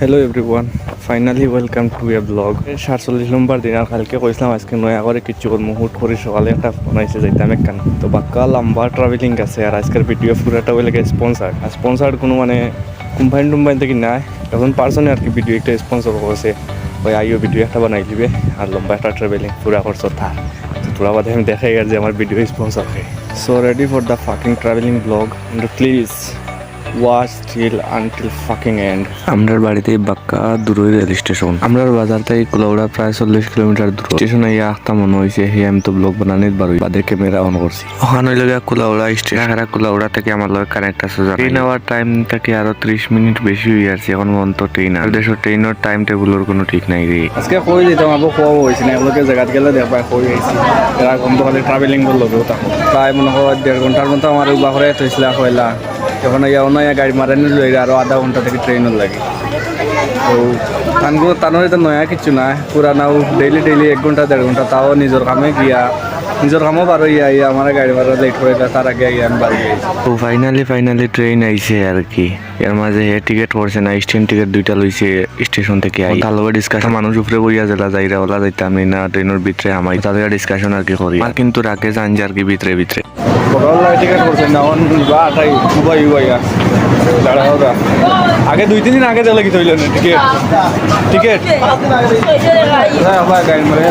Hello everyone, finally welcome to A blog. 47 নম্বর দিন আর কালকে কইছিলাম আজকে নয়া করে কিছু মুহূর্ত করে সকালে একটা ফোন আইসে যাইতাম একখান তো বাক্কা লম্বা ট্রাভেলিং আছে। আর আজকের ভিডিও পুরাটা ওই লাগে স্পন্সার্ড কোনো মানে কোম্পানি থেকে নাই, এখন পার্সনে আর কি ভিডিও একটা স্পন্সর করছে, ওই আইও ভিডিও একটা বানাই দিবে আর লম্বা একটা ট্রাভেলিং পুরা করছো তার তো তোরা বাদে আমি দেখাই আর যে আমার ভিডিও স্পন্সর হয়। So ready for the fucking traveling blog and please watch till until fucking end. আমরার বাড়িতে বাক্কা দূরই রেল স্টেশন, আমরার বাজার থেকে কুলাউড়া প্রায় 40 কিলোমিটার দূর। স্টেশনে ইয়া আখতা মনে হয়েছে হে আমি তো ব্লগ বানানিত বারোই বাদে ক্যামেরা অন করছি। ওখানে লগে কুলাউড়া স্টেশন, কুলাউড়া থেকে আমার লগে কানেক্ট আছে। ট্রেন আওয়ার টাইম থেকে আরো 30 মিনিট বেশি হয়ে যাচ্ছে এখন পর্যন্ত ট্রেন। আর দেশের ট্রেনের টাইম টেবিলের কোনো ঠিক নাই রে। আজকে কই দিতাম আবো খোয়া হয়েছে না, এগুলোকে জায়গাত গেলে দেখবা কই হয়েছি এরা কম তো খালি ট্রাভেলিং করলো তখন প্রায় মনে হয় 1.5 ঘন্টার মতো আমার বাহরে হয়েছিল হইলা। যখন ইয়াও না গাড়ি মারানি লইলে আরো আধা ঘন্টা থেকে ট্রেনও লাগে। তো কানগুলো তানোর তো নয়া কিছু না, পুরানাও ডেইলি 1 ঘন্টা 1.5 ঘন্টা তাও নিজের কামে গিয়া নিজের কামও বারো ইয়া আমার গাড়ি ভাড়া লেট করে তার আগে আমি বাড়ি গেছি। তো ফাইনালি ট্রেন আইছে আর কি। এর মাঝে হে টিকিট করছে না, স্টেশন টিকিট 2টা লইছে স্টেশন থেকে। ভালো ডিসকাশন মানুষ উপরে বইয়া জেলা যাইরা ওলা যাইতাম না ট্রেনের ভিতরে আমাই তাদের ডিসকাশন আর কি করি। আর কিন্তু রাকে জানজি আর কি ভিতরে টিকিট করছে না বা আটাই উবাই দাঁড়া আগে 2-3 দিন আগে দিলে কি হইল না টিকিট গাড়ি মারে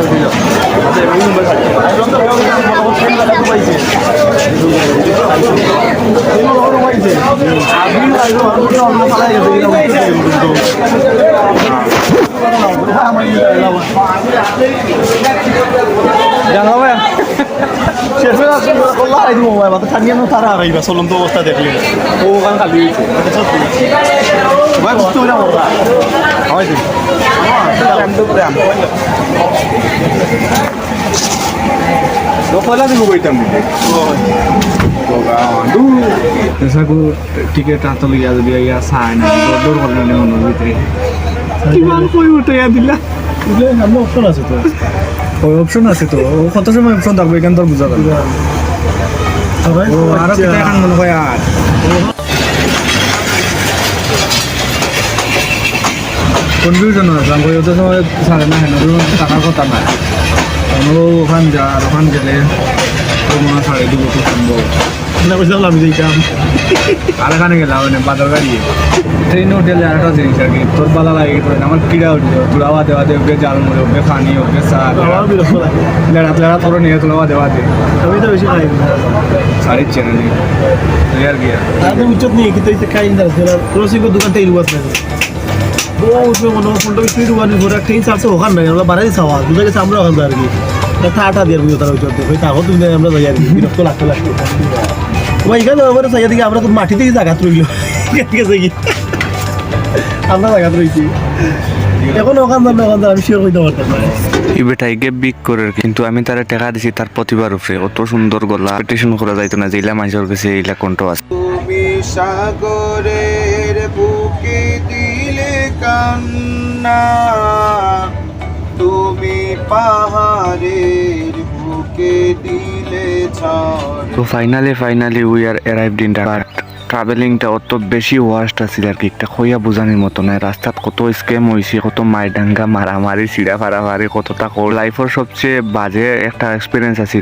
জানো ভাই চলন্ত অবস্থা দেখলি ও ওখানে খালি টিকিট হাত লিয়া যদি ইয়া চাই না দৌড় করে নিলে মনের ভিতরে কিমান কই উঠে দিলা আমার অপশন আছে তো, ওই অপশন আছে তো কত সময় অপশন থাকবে এখান তোর বুঝা যাবে। আরো কেটে এখন মনে হয় আর কনফিউশন আসলাম ওই ওদের সময় সাড়ে না হেন টাকার কথা নাই ওখান যা আর ওখান গেলে তো মনে হয় 2.5 তো সম্ভব না বুঝলাম আমি যেতাম আর এখানে গেলাম মানে বাজার গাড়ি ট্রেনে উঠলে আর একটা জিনিস আর কি তোর বালা লাগে আমার কিড়া উঠলো তোলাওয়া দেওয়া দে ওকে জাল মরে ওকে পানি ওকে সার লেড়া তোর নিয়ে তোলাওয়া দেওয়া দে আমি তো বেশি খাই সারি চেনে নি আর কি আর উচ্চত নিয়ে কিন্তু খাই না ক্রসিং দোকান থেকে ইলুয়াস না ও उसमें মনে ফোনটা স্পিড ওয়ানি ভরা ট্রেন চাপছে ওখান নাই আমরা বাড়াই চাওয়া বুঝা গেছে আমরা ওখান আর কি ঠাটা দিয়ে বুঝো তারা উচ্চত ওই তাও তুমি আমরা যাই আর কি বিরক্ত লাগতে ওই এখানে আমার সাইয়া দিকে আমরা তো মাটি থেকে জায়গা রইল গেছে কি আমরা জায়গা রইছি এখন ওখান আমি শিওর হইতে পারতাম না। এই বেটাইকে বিক করে কিন্তু আমি তারা টাকা দিছি তার প্রতিবার উপরে অত সুন্দর গলা পেটিশন করা যাইতো না যেইলা মানুষের কাছে এইলা কণ্ঠ আছে। তুমি সাগরের বুকে দিলে কান্না, তুমি পাহাড়ের বুকে দিলে ঝড়। তো finally we are arrived in Dhaka. ট্রাভেলিংটা অত বেশি ওয়াস্ট আছিল আর কি, একটা খইয়া বোঝানির মতো নাই। রাস্তাত কত স্ক্যাম হয়েছে, কত মাইডাঙ্গা মারামারি চিড়া ফাড়াফাড়ি কতটা লাইফের সবচেয়ে বাজে একটা এক্সপিরিয়েন্স আছিল।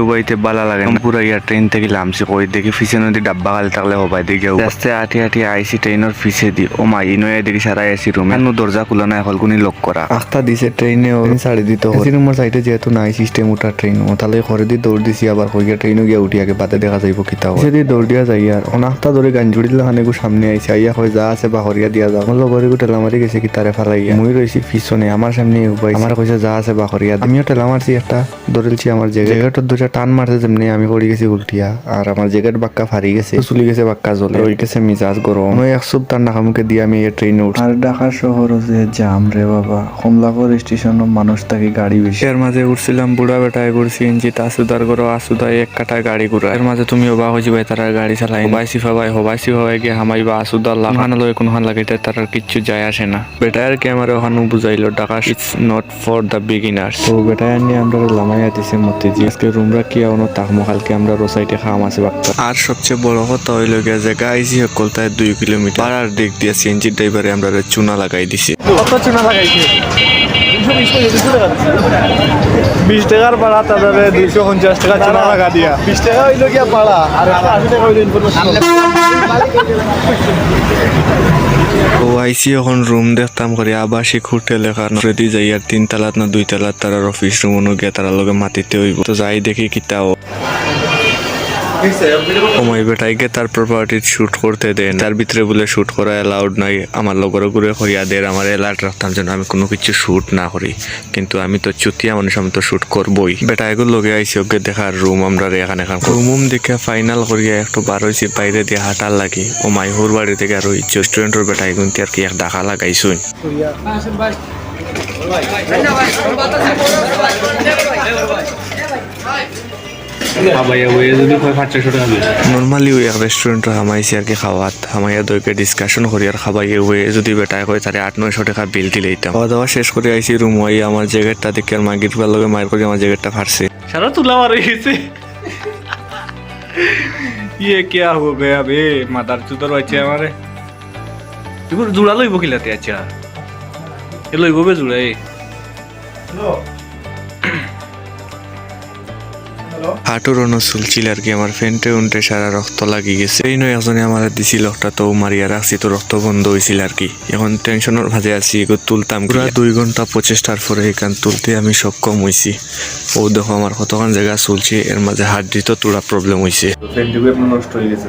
উবাইতে বালা লাগে পুরো ইয়ার ট্রেন থেকে লামছি কই দেখি ফিসে নদী ডাব্বা খালি থাকলে হবাই দিকে রাস্তায় আটি আইসি ট্রেনের ফিসে দি ও মা ইনয়ে দেখি সারাই আসি রুমে দরজা খুলে না এখন কোনি লক করা আখতা দিছে ট্রেনে ছাড়ি দিত রুমের সাইডে যেহেতু নাই সিস্টেম উঠা ট্রেন ও তাহলে ঘরে দিয়ে দৌড় দিছি আবার কইয়া ট্রেনও গিয়া উঠি আগে বাদে দেখা যাইব কিতাও সেদি দৌড় দিয়া যাই আর অনাখতা ধরে গান জুড়ি দিলে খানে সামনে আইসে আইয়া হয় যা আছে বাহরিয়া দিয়া যাও আমার লগরে টেলামারি গেছে কি তারে ফালাইয়া মুই রয়েছি পিছনে আমার সামনে উপাই আমার কইছে যা আছে বাহরিয়া আমিও টেলা মারছি একটা ধরেলছি আমার জায়গাটার দুটা টান মারছে যেমনি আমি পড়ে গেছি উল্টিয়া আর আমার জায়গার বাক্কা ফারি গেছে চুলি গেছে বাক্কা জ্বলে ওই গেছে মিজাজ গরম ওই 1 সপ্তাহ নাকামুখে দিয়ে আমি এই ট্রেনে উঠছি। আর ঢাকা শহর যে জাম রে বাবা, কমলাপুর স্টেশন মানুষ থাকি গাড়ি বেশি। এর মাঝে উঠছিলাম বুড়া বেটায় করছি ইঞ্চি তাসুদার করো আসুদায় এক কাটায় গাড়ি ঘুরা। এর মাঝে তুমি অবাক হয়েছি ভাই তারা গাড়ি চালাই ভাই সিফা ভাই হবাইছি হবাই গিয়ে হামাইবা আসুদাল্লাহ খানালয় কোনখান লাগে তার আর কিচ্ছু যায় আসে না বেটার কি আমার ওখানে বুঝাইলো টাকা it's not for the beginners তো বেটার নিয়ে আমরা লামাইয়া দিছে মতিজি আজকে রুমরা কি আনো তাকমো কালকে আমরা রোসাইটে খাওয়াম আছে বাক্তা আর সবচেয়ে বড় কথা হইল গিয়া যে গাইজি কলতায় 2 কিলোমিটার পাড়ার দিক দিয়ে সিএনজি ড্রাইভারে আমরা চুনা লাগাই দিছি কত চুনা লাগাইছে 20 টাকার ভাড়া তাদের 250 টাকা চুনা লাগা দিয়া 20 টাকা হইল গিয়া ভাড়া আর 80 টাকা হইল ইনফরমেশন ও আইসি এখন রুম দেখতাম করে আবাসিক হোটেল এখান রেডি যাই আর 3 তলাত না 2 তলাত তার অফিস রুম অনু গিয়া তার লগে মাটিতে হইব তো যাই দেখি কিতাও সময় বেটাইকে তার প্রপার্টি শুট করতে দেন তার ভিতরে বলে শুট করা অ্যালাউড নাই আমার লগর ঘুরে করিয়া দের আমার অ্যালার্ট রাখতাম যেন আমি কোনো কিছু শুট না করি কিন্তু আমি তো চুতিয়া মানুষ আমি তো শুট করবই বেটাইগুলো লগে আইসি ওকে দেখার রুম আমরা এখানে রুম দেখে ফাইনাল করিয়া একটু বার হয়েছি বাইরে দিয়ে হাঁটার লাগি ও মাইহুর বাড়ি থেকে আর ওই রেস্টুরেন্টের বেটাইগুন আর কি এক ডাকা লাগাইছুন নর্মালি ওই এক রেস্টুরেন্ট হামাইছি আর কি খাওয়াত হামাইয়া দইকে ডিসকাশন করি আর খাবাই ওয়ে যদি বেটায় কয় তারে 800-900 টাকা বিল দিলেইতাম খাওয়া দাওয়া শেষ করে আইসি রুম ওই আমার জ্যাকেটটা দেখে আর মাগির লগে মায়ের করে আমার জ্যাকেটটা ফাটছে সারা তুলা মার গেছে ये क्या हो गया बे मादार चुदर বাচ্চা আমারে এগুলো জুড়া লইব কিলাতে আচ্ছা এ লইব বে জুড়া এ হাঁটুর চুলছিল আর কি আমার ফেন্টে উন্টে সারা রক্ত লাগি গেছে এই নয় একজনে আমার দিছিল একটা তো মারিয়া রাখছি তো রক্ত বন্ধ হয়েছিল আর কি এখন টেনশনের ভাজে আছি এগুলো তুলতাম পুরা 2 ঘন্টা প্রচেষ্টার পরে এখান তুলতে আমি সক্ষম হয়েছি ও দেখো আমার কতক্ষণ জায়গা চলছে এর মাঝে হার্ট দিতে তোরা প্রবলেম হয়েছে ফ্রেন্ডগুলো আপনার নষ্ট হয়ে গেছে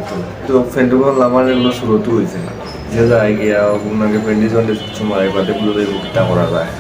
তো ফ্রেন্ডগুলো আমার এগুলো শুরুতে হয়েছে না যে যায় গিয়া ওগুলোকে ফ্রেন্ডি জলে মারাই বাদে গুলো কিতা করা যায়